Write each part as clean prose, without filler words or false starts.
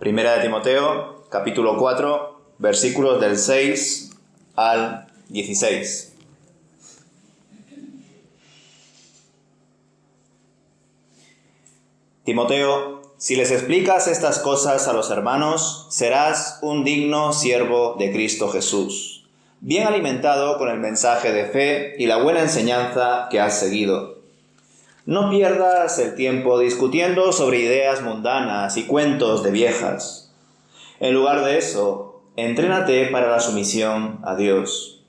Primera de Timoteo, capítulo 4, versículos del 6 al 16. Timoteo, si les explicas estas cosas a los hermanos, serás un digno siervo de Cristo Jesús, bien alimentado con el mensaje de fe y la buena enseñanza que has seguido. No pierdas el tiempo discutiendo sobre ideas mundanas y cuentos de viejas. En lugar de eso, entrénate para la sumisión a Dios.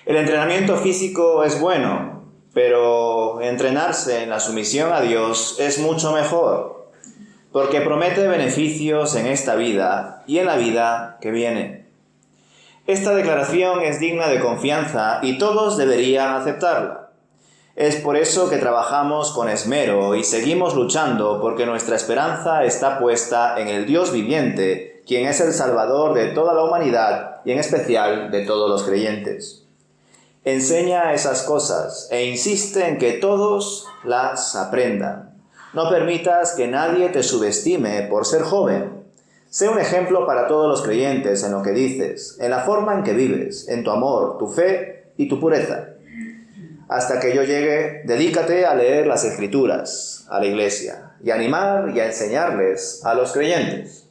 El entrenamiento físico es bueno, pero entrenarse en la sumisión a Dios es mucho mejor, porque promete beneficios en esta vida y en la vida que viene. Esta declaración es digna de confianza y todos deberían aceptarla. Es por eso que trabajamos con esmero y seguimos luchando, porque nuestra esperanza está puesta en el Dios viviente, quien es el Salvador de toda la humanidad y en especial de todos los creyentes. Enseña esas cosas e insiste en que todos las aprendan. No permitas que nadie te subestime por ser joven. Sé un ejemplo para todos los creyentes en lo que dices, en la forma en que vives, en tu amor, tu fe y tu pureza. Hasta que yo llegue, dedícate a leer las Escrituras a la iglesia y a animar y a enseñarles a los creyentes.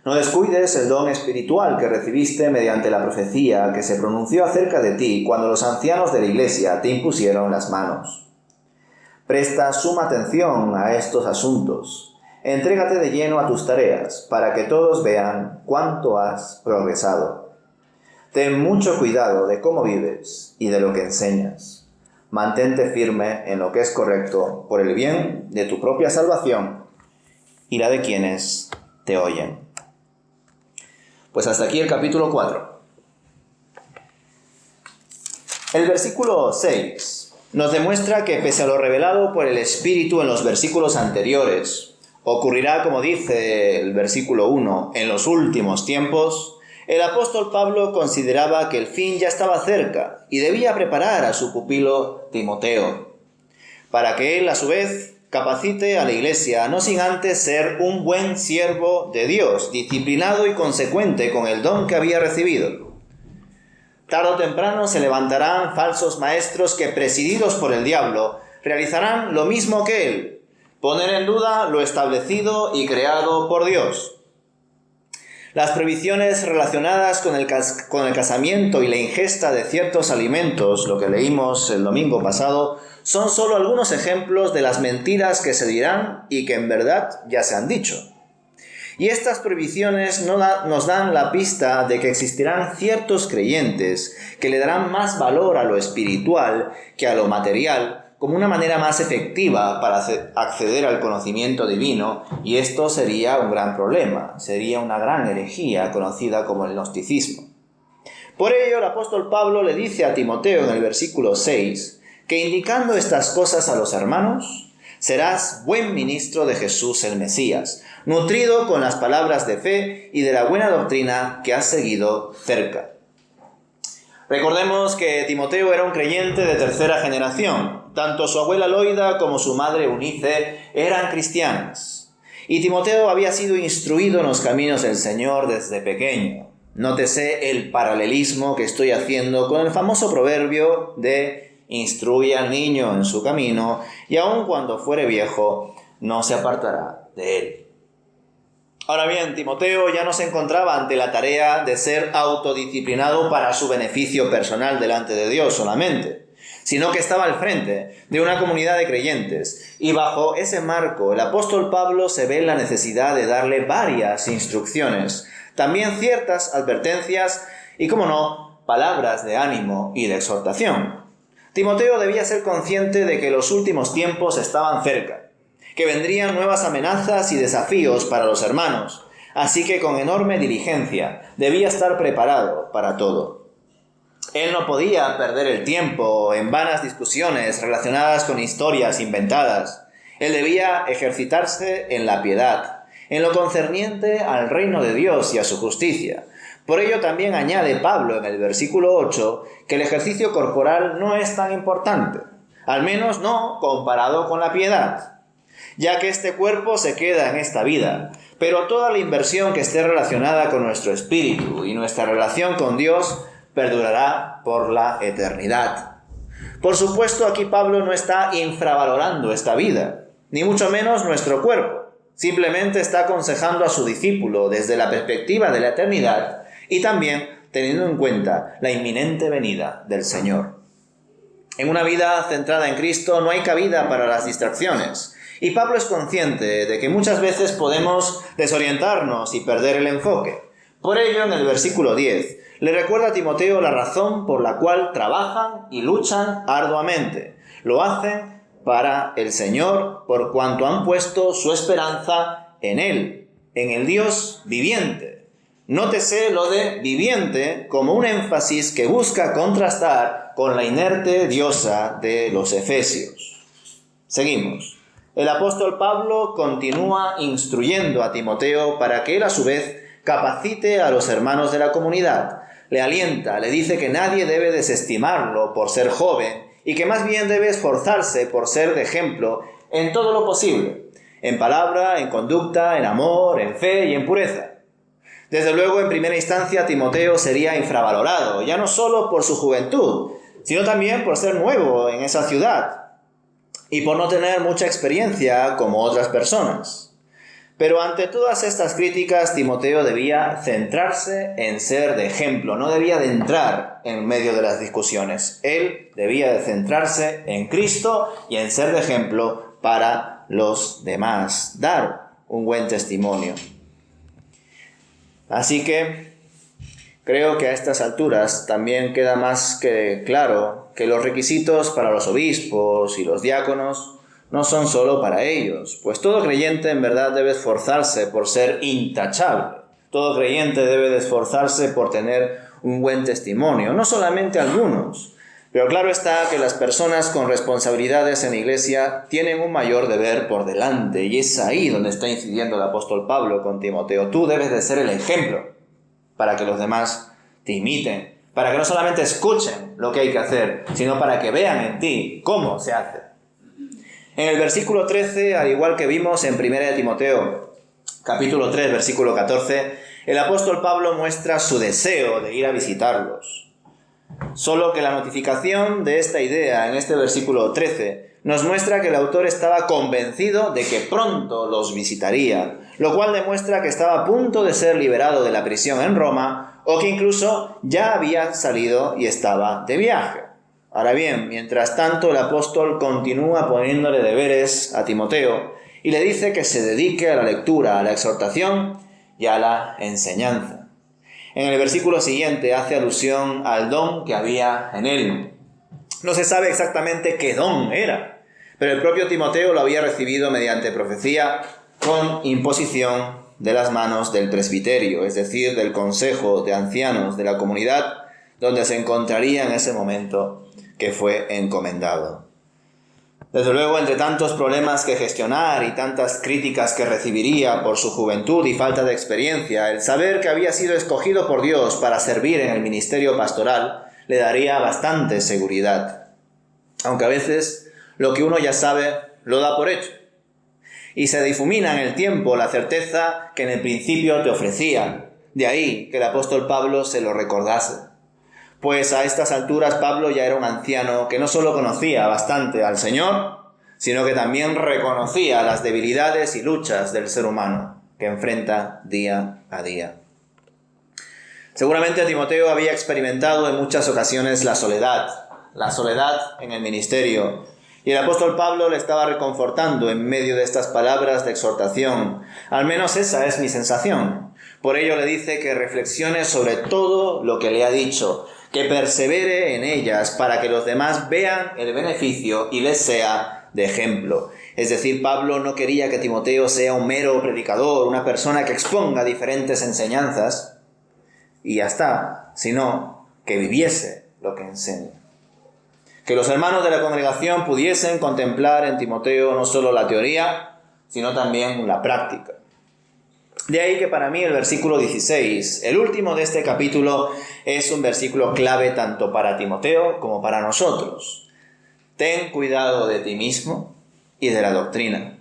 No descuides el don espiritual que recibiste mediante la profecía que se pronunció acerca de ti cuando los ancianos de la iglesia te impusieron las manos. Presta suma atención a estos asuntos. Entrégate de lleno a tus tareas para que todos vean cuánto has progresado. Ten mucho cuidado de cómo vives y de lo que enseñas. Mantente firme en lo que es correcto por el bien de tu propia salvación y la de quienes te oyen. Pues hasta aquí el capítulo 4. El versículo 6 nos demuestra que pese a lo revelado por el Espíritu en los versículos anteriores, ocurrirá, como dice el versículo 1, en los últimos tiempos. El apóstol Pablo consideraba que el fin ya estaba cerca y debía preparar a su pupilo Timoteo, para que él, a su vez, capacite a la iglesia, no sin antes ser un buen siervo de Dios, disciplinado y consecuente con el don que había recibido. Tarde o temprano se levantarán falsos maestros que, presididos por el diablo, realizarán lo mismo que él, poner en duda lo establecido y creado por Dios. Las prohibiciones relacionadas con el casamiento y la ingesta de ciertos alimentos, lo que leímos el domingo pasado, son solo algunos ejemplos de las mentiras que se dirán y que en verdad ya se han dicho. Y estas prohibiciones nos dan la pista de que existirán ciertos creyentes que le darán más valor a lo espiritual que a lo material, como una manera más efectiva para acceder al conocimiento divino, y esto sería un gran problema, sería una gran herejía conocida como el gnosticismo. Por ello, el apóstol Pablo le dice a Timoteo en el versículo 6 que indicando estas cosas a los hermanos, serás buen ministro de Jesús el Mesías, nutrido con las palabras de fe y de la buena doctrina que has seguido cerca. Recordemos que Timoteo era un creyente de tercera generación. Tanto su abuela Loida como su madre Eunice eran cristianas. Y Timoteo había sido instruido en los caminos del Señor desde pequeño. Nótese el paralelismo que estoy haciendo con el famoso proverbio de instruye al niño en su camino y aun cuando fuere viejo no se apartará de él. Ahora bien, Timoteo ya no se encontraba ante la tarea de ser autodisciplinado para su beneficio personal delante de Dios solamente, sino que estaba al frente de una comunidad de creyentes, y bajo ese marco el apóstol Pablo se ve la necesidad de darle varias instrucciones, también ciertas advertencias y, como no, palabras de ánimo y de exhortación. Timoteo debía ser consciente de que los últimos tiempos estaban cerca, que vendrían nuevas amenazas y desafíos para los hermanos, así que con enorme diligencia debía estar preparado para todo. Él no podía perder el tiempo en vanas discusiones relacionadas con historias inventadas. Él debía ejercitarse en la piedad, en lo concerniente al reino de Dios y a su justicia. Por ello también añade Pablo en el versículo 8 que el ejercicio corporal no es tan importante, al menos no comparado con la piedad. ya que este cuerpo se queda en esta vida, pero toda la inversión que esté relacionada con nuestro espíritu y nuestra relación con Dios perdurará por la eternidad. Por supuesto, aquí Pablo no está infravalorando esta vida, ni mucho menos nuestro cuerpo. Simplemente está aconsejando a su discípulo desde la perspectiva de la eternidad y también teniendo en cuenta la inminente venida del Señor. En una vida centrada en Cristo no hay cabida para las distracciones, y Pablo es consciente de que muchas veces podemos desorientarnos y perder el enfoque. Por ello, en el versículo 10, le recuerda a Timoteo la razón por la cual trabajan y luchan arduamente. Lo hacen para el Señor, por cuanto han puesto su esperanza en Él, en el Dios viviente. Nótese lo de viviente como un énfasis que busca contrastar con la inerte diosa de los Efesios. Seguimos. El apóstol Pablo continúa instruyendo a Timoteo para que él a su vez capacite a los hermanos de la comunidad. Le alienta, le dice que nadie debe desestimarlo por ser joven, y que más bien debe esforzarse por ser de ejemplo en todo lo posible, en palabra, en conducta, en amor, en fe y en pureza. Desde luego, en primera instancia, Timoteo sería infravalorado, ya no solo por su juventud, sino también por ser nuevo en esa ciudad y por no tener mucha experiencia como otras personas. Pero ante todas estas críticas, Timoteo debía centrarse en ser de ejemplo, no debía de entrar en medio de las discusiones. Él debía de centrarse en Cristo y en ser de ejemplo para los demás, dar un buen testimonio. Así que creo que a estas alturas también queda más que claro que los requisitos para los obispos y los diáconos no son solo para ellos, pues todo creyente en verdad debe esforzarse por ser intachable. Todo creyente debe de esforzarse por tener un buen testimonio, no solamente algunos. Pero claro está que las personas con responsabilidades en la Iglesia tienen un mayor deber por delante, y es ahí donde está incidiendo el apóstol Pablo con Timoteo. Tú debes de ser el ejemplo para que los demás te imiten, para que no solamente escuchen lo que hay que hacer, sino para que vean en ti cómo se hace. En el versículo 13, al igual que vimos en 1 Timoteo, capítulo 3, versículo 14, el apóstol Pablo muestra su deseo de ir a visitarlos. Solo que la notificación de esta idea en este versículo 13 nos muestra que el autor estaba convencido de que pronto los visitaría, lo cual demuestra que estaba a punto de ser liberado de la prisión en Roma o que incluso ya había salido y estaba de viaje. Ahora bien, mientras tanto el apóstol continúa poniéndole deberes a Timoteo y le dice que se dedique a la lectura, a la exhortación y a la enseñanza. En el versículo siguiente hace alusión al don que había en él. No se sabe exactamente qué don era, pero el propio Timoteo lo había recibido mediante profecía con imposición de las manos del presbiterio, es decir, del consejo de ancianos de la comunidad, donde se encontraría en ese momento que fue encomendado. Desde luego, entre tantos problemas que gestionar y tantas críticas que recibiría por su juventud y falta de experiencia, el saber que había sido escogido por Dios para servir en el ministerio pastoral le daría bastante seguridad. Aunque a veces lo que uno ya sabe lo da por hecho. Y se difumina en el tiempo la certeza que en el principio te ofrecía. De ahí que el apóstol Pablo se lo recordase. Pues a estas alturas Pablo ya era un anciano que no solo conocía bastante al Señor, sino que también reconocía las debilidades y luchas del ser humano que enfrenta día a día. Seguramente Timoteo había experimentado en muchas ocasiones la soledad en el ministerio, y el apóstol Pablo le estaba reconfortando en medio de estas palabras de exhortación. Al menos esa es mi sensación. Por ello le dice que reflexione sobre todo lo que le ha dicho, que persevere en ellas para que los demás vean el beneficio y les sea de ejemplo. Es decir, Pablo no quería que Timoteo sea un mero predicador, una persona que exponga diferentes enseñanzas y ya está, sino que viviese lo que enseña. Que los hermanos de la congregación pudiesen contemplar en Timoteo no solo la teoría, sino también la práctica. De ahí que para mí el versículo 16, el último de este capítulo, es un versículo clave tanto para Timoteo como para nosotros. Ten cuidado de ti mismo y de la doctrina.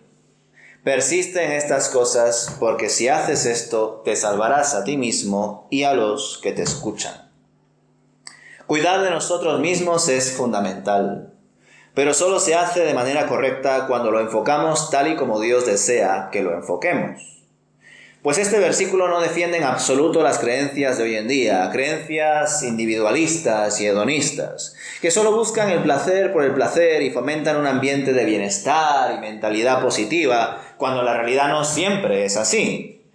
Persiste en estas cosas, porque si haces esto, te salvarás a ti mismo y a los que te escuchan. Cuidar de nosotros mismos es fundamental, pero solo se hace de manera correcta cuando lo enfocamos tal y como Dios desea que lo enfoquemos. Pues este versículo no defiende en absoluto las creencias de hoy en día, creencias individualistas y hedonistas, que solo buscan el placer por el placer y fomentan un ambiente de bienestar y mentalidad positiva, cuando la realidad no siempre es así.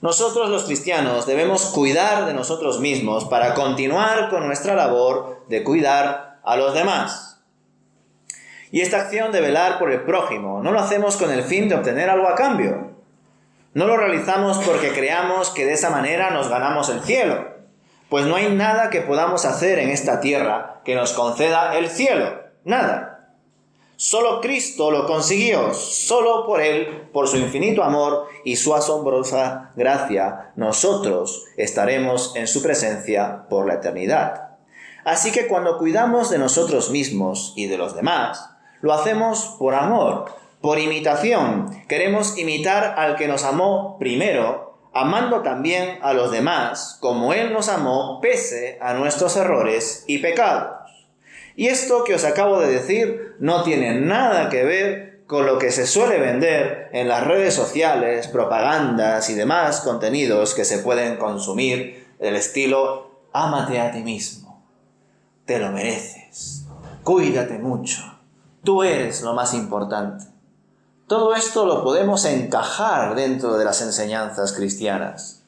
Nosotros los cristianos debemos cuidar de nosotros mismos para continuar con nuestra labor de cuidar a los demás. Y esta acción de velar por el prójimo no lo hacemos con el fin de obtener algo a cambio. No lo realizamos porque creamos que de esa manera nos ganamos el cielo, pues no hay nada que podamos hacer en esta tierra que nos conceda el cielo, nada. Solo Cristo lo consiguió, solo por Él, por su infinito amor y su asombrosa gracia, nosotros estaremos en su presencia por la eternidad. Así que cuando cuidamos de nosotros mismos y de los demás, lo hacemos por amor, por imitación. Queremos imitar al que nos amó primero, amando también a los demás, como Él nos amó pese a nuestros errores y pecados. Y esto que os acabo de decir no tiene nada que ver con lo que se suele vender en las redes sociales, propagandas y demás contenidos que se pueden consumir del estilo «ámate a ti mismo, te lo mereces, cuídate mucho, tú eres lo más importante». Todo esto lo podemos encajar dentro de las enseñanzas cristianas.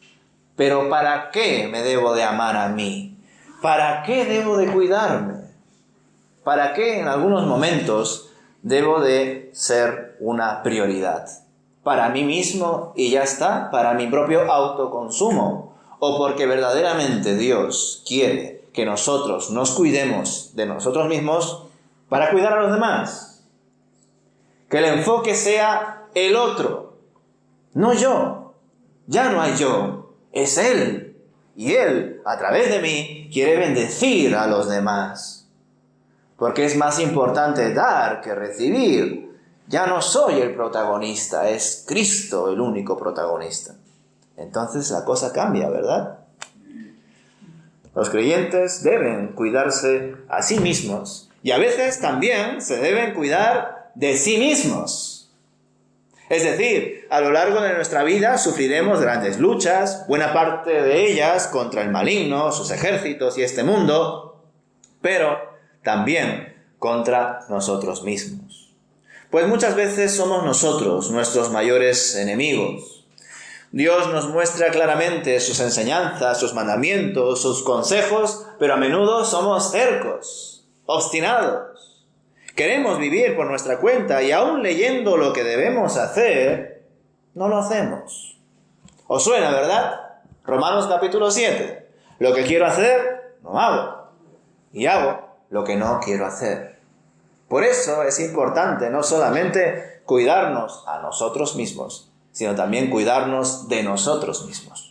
Pero ¿para qué me debo de amar a mí? ¿Para qué debo de cuidarme? ¿Para qué en algunos momentos debo de ser una prioridad? ¿Para mí mismo y ya está? ¿Para mi propio autoconsumo? ¿O porque verdaderamente Dios quiere que nosotros nos cuidemos de nosotros mismos para cuidar a los demás? Que el enfoque sea el otro, no yo. Ya no hay yo, es Él. Y Él, a través de mí, quiere bendecir a los demás. Porque es más importante dar que recibir. Ya no soy el protagonista, es Cristo el único protagonista. Entonces la cosa cambia, ¿verdad? Los creyentes deben cuidarse a sí mismos. Y a veces también se deben cuidar de sí mismos. Es decir, a lo largo de nuestra vida sufriremos grandes luchas, buena parte de ellas contra el maligno, sus ejércitos y este mundo, pero también contra nosotros mismos. Pues muchas veces somos nosotros nuestros mayores enemigos. Dios nos muestra claramente sus enseñanzas, sus mandamientos, sus consejos, pero a menudo somos tercos, obstinados. Queremos vivir por nuestra cuenta y aún leyendo lo que debemos hacer, no lo hacemos. ¿Os suena, verdad? Romanos capítulo 7. Lo que quiero hacer, no hago. Y hago lo que no quiero hacer. Por eso es importante no solamente cuidarnos a nosotros mismos, sino también cuidarnos de nosotros mismos.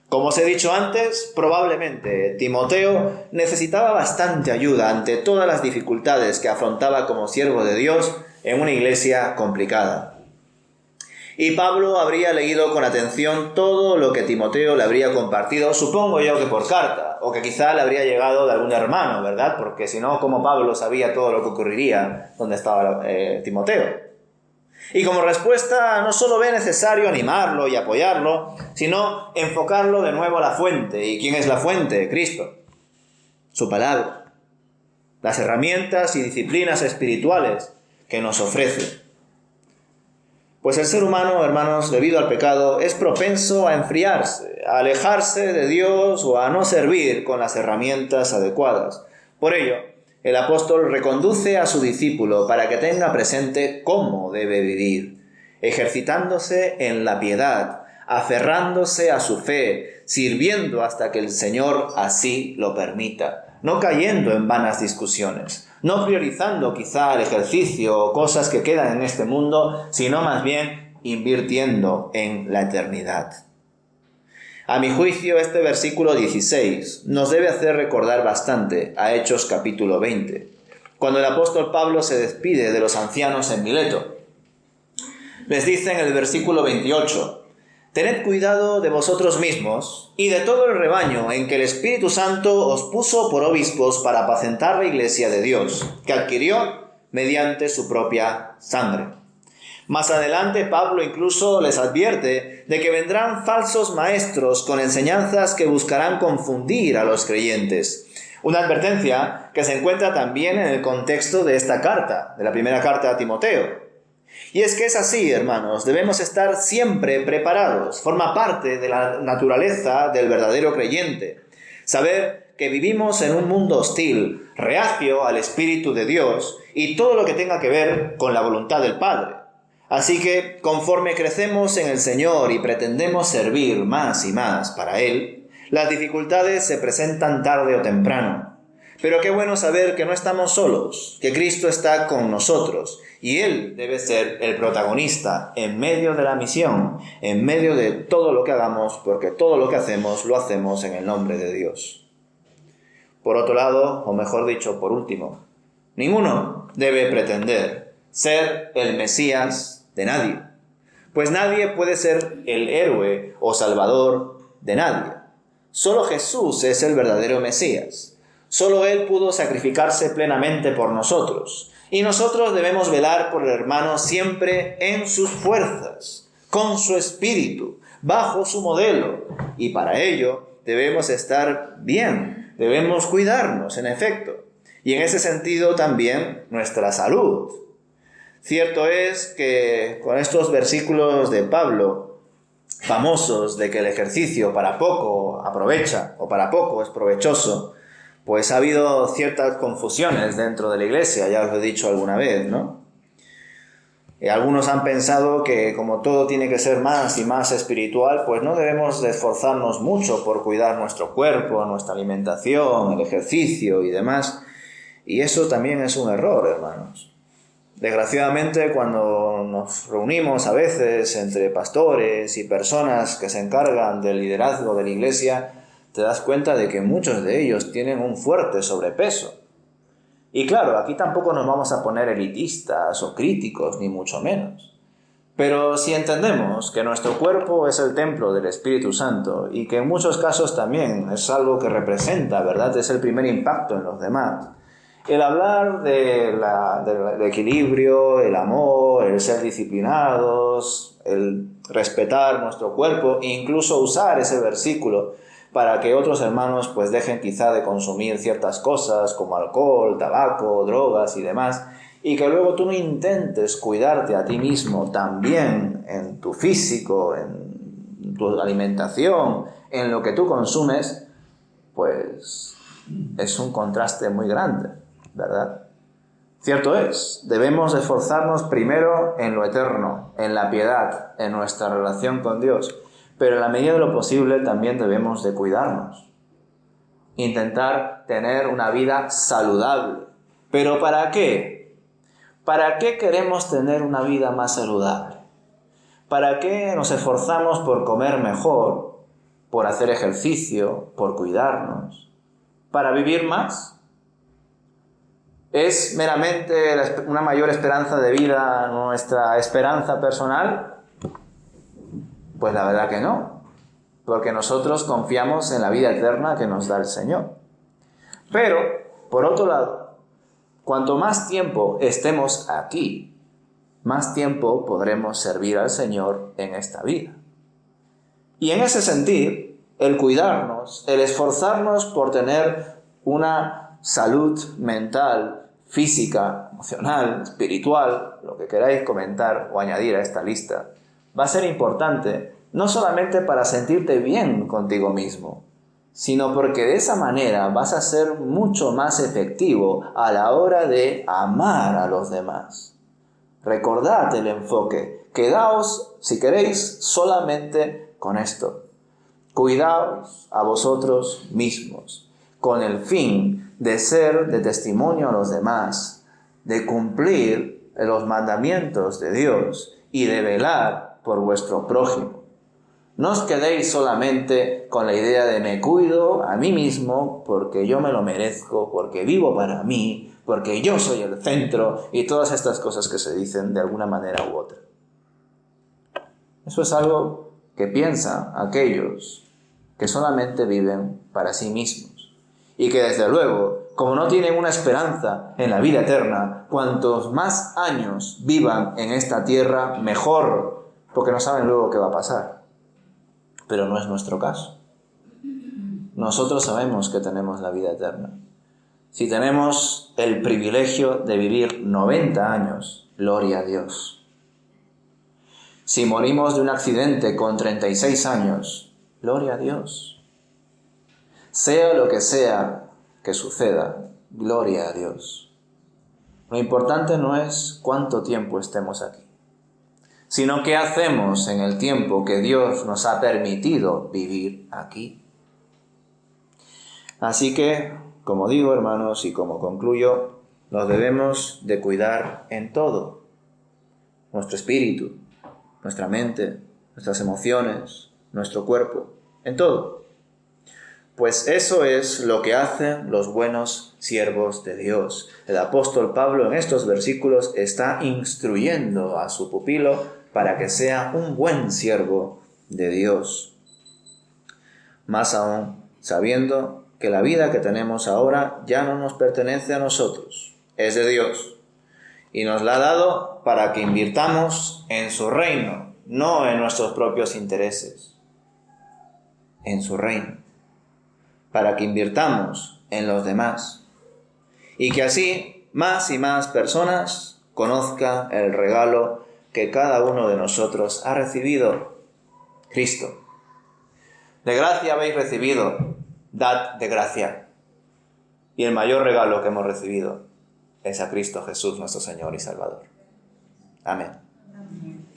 Como os he dicho antes, probablemente Timoteo necesitaba bastante ayuda ante todas las dificultades que afrontaba como siervo de Dios en una iglesia complicada. Y Pablo habría leído con atención todo lo que Timoteo le habría compartido, supongo yo que por carta, o que quizá le habría llegado de algún hermano, ¿verdad? Porque si no, ¿cómo Pablo sabía todo lo que ocurriría donde estaba Timoteo? Y como respuesta no solo ve necesario animarlo y apoyarlo, sino enfocarlo de nuevo a la fuente. ¿Y quién es la fuente? Cristo. Su palabra. Las herramientas y disciplinas espirituales que nos ofrece. Pues el ser humano, hermanos, debido al pecado, es propenso a enfriarse, a alejarse de Dios o a no servir con las herramientas adecuadas. Por ello, el apóstol reconduce a su discípulo para que tenga presente cómo debe vivir, ejercitándose en la piedad, aferrándose a su fe, sirviendo hasta que el Señor así lo permita, no cayendo en vanas discusiones, no priorizando quizá el ejercicio o cosas que quedan en este mundo, sino más bien invirtiendo en la eternidad. A mi juicio, este versículo 16 nos debe hacer recordar bastante a Hechos capítulo 20, cuando el apóstol Pablo se despide de los ancianos en Mileto. Les dice en el versículo 28, «Tened cuidado de vosotros mismos y de todo el rebaño en que el Espíritu Santo os puso por obispos para apacentar la iglesia de Dios, que adquirió mediante su propia sangre». Más adelante, Pablo incluso les advierte de que vendrán falsos maestros con enseñanzas que buscarán confundir a los creyentes. Una advertencia que se encuentra también en el contexto de esta carta, de la primera carta a Timoteo. Y es que es así, hermanos, debemos estar siempre preparados. Forma parte de la naturaleza del verdadero creyente. Saber que vivimos en un mundo hostil, reacio al Espíritu de Dios y todo lo que tenga que ver con la voluntad del Padre. Así que, conforme crecemos en el Señor y pretendemos servir más y más para Él, las dificultades se presentan tarde o temprano. Pero qué bueno saber que no estamos solos, que Cristo está con nosotros y Él debe ser el protagonista en medio de la misión, en medio de todo lo que hagamos, porque todo lo que hacemos lo hacemos en el nombre de Dios. Por otro lado, o mejor dicho, por último, ninguno debe pretender ser el Mesías de nadie, pues nadie puede ser el héroe o salvador de nadie. Solo Jesús es el verdadero Mesías. Solo Él pudo sacrificarse plenamente por nosotros. Y nosotros debemos velar por el hermano siempre en sus fuerzas, con su espíritu, bajo su modelo. Y para ello debemos estar bien, debemos cuidarnos, en efecto. Y en ese sentido también nuestra salud. Cierto es que con estos versículos de Pablo, famosos de que el ejercicio para poco aprovecha o para poco es provechoso, pues ha habido ciertas confusiones dentro de la iglesia, ya os lo he dicho alguna vez, ¿no? Algunos han pensado que como todo tiene que ser más y más espiritual, pues no debemos de esforzarnos mucho por cuidar nuestro cuerpo, nuestra alimentación, el ejercicio y demás. Y eso también es un error, hermanos. Desgraciadamente, cuando nos reunimos a veces entre pastores y personas que se encargan del liderazgo de la iglesia, te das cuenta de que muchos de ellos tienen un fuerte sobrepeso. Y claro, aquí tampoco nos vamos a poner elitistas o críticos, ni mucho menos. Pero si entendemos que nuestro cuerpo es el templo del Espíritu Santo y que en muchos casos también es algo que representa, ¿verdad?, es el primer impacto en los demás. El hablar del equilibrio, el amor, el ser disciplinados, el respetar nuestro cuerpo e incluso usar ese versículo para que otros hermanos pues dejen quizá de consumir ciertas cosas como alcohol, tabaco, drogas y demás, y que luego tú no intentes cuidarte a ti mismo también en tu físico, en tu alimentación, en lo que tú consumes, pues es un contraste muy grande, ¿verdad? Cierto es, debemos esforzarnos primero en lo eterno, en la piedad, en nuestra relación con Dios, pero en la medida de lo posible también debemos de cuidarnos. Intentar tener una vida saludable. ¿Pero para qué? ¿Para qué queremos tener una vida más saludable? ¿Para qué nos esforzamos por comer mejor, por hacer ejercicio, por cuidarnos? ¿Para vivir más? ¿Es meramente una mayor esperanza de vida nuestra esperanza personal? Pues la verdad que no, porque nosotros confiamos en la vida eterna que nos da el Señor. Pero, por otro lado, cuanto más tiempo estemos aquí, más tiempo podremos servir al Señor en esta vida. Y en ese sentido, el cuidarnos, el esforzarnos por tener una salud mental, física, emocional, espiritual, lo que queráis comentar o añadir a esta lista, va a ser importante no solamente para sentirte bien contigo mismo, sino porque de esa manera vas a ser mucho más efectivo a la hora de amar a los demás. Recordad el enfoque, quedaos, si queréis, solamente con esto. Cuidaos a vosotros mismos, con el fin de ser de testimonio a los demás, de cumplir los mandamientos de Dios y de velar por vuestro prójimo. No os quedéis solamente con la idea de me cuido a mí mismo porque yo me lo merezco, porque vivo para mí, porque yo soy el centro y todas estas cosas que se dicen de alguna manera u otra. Eso es algo que piensan aquellos que solamente viven para sí mismos. Y que desde luego, como no tienen una esperanza en la vida eterna, cuantos más años vivan en esta tierra, mejor, porque no saben luego qué va a pasar. Pero no es nuestro caso. Nosotros sabemos que tenemos la vida eterna. Si tenemos el privilegio de vivir 90 años, gloria a Dios. Si morimos de un accidente con 36 años, gloria a Dios. Sea lo que sea que suceda, gloria a Dios. Lo importante no es cuánto tiempo estemos aquí, sino qué hacemos en el tiempo que Dios nos ha permitido vivir aquí. Así que, como digo, hermanos, y como concluyo, nos debemos de cuidar en todo. Nuestro espíritu, nuestra mente, nuestras emociones, nuestro cuerpo, en todo. Pues eso es lo que hacen los buenos siervos de Dios. El apóstol Pablo en estos versículos está instruyendo a su pupilo para que sea un buen siervo de Dios. Más aún, sabiendo que la vida que tenemos ahora ya no nos pertenece a nosotros, es de Dios. Y nos la ha dado para que invirtamos en su reino, no en nuestros propios intereses. En su reino. Para que invirtamos en los demás. Y que así más y más personas conozcan el regalo que cada uno de nosotros ha recibido, Cristo. De gracia habéis recibido, dad de gracia. Y el mayor regalo que hemos recibido es a Cristo Jesús, nuestro Señor y Salvador. Amén.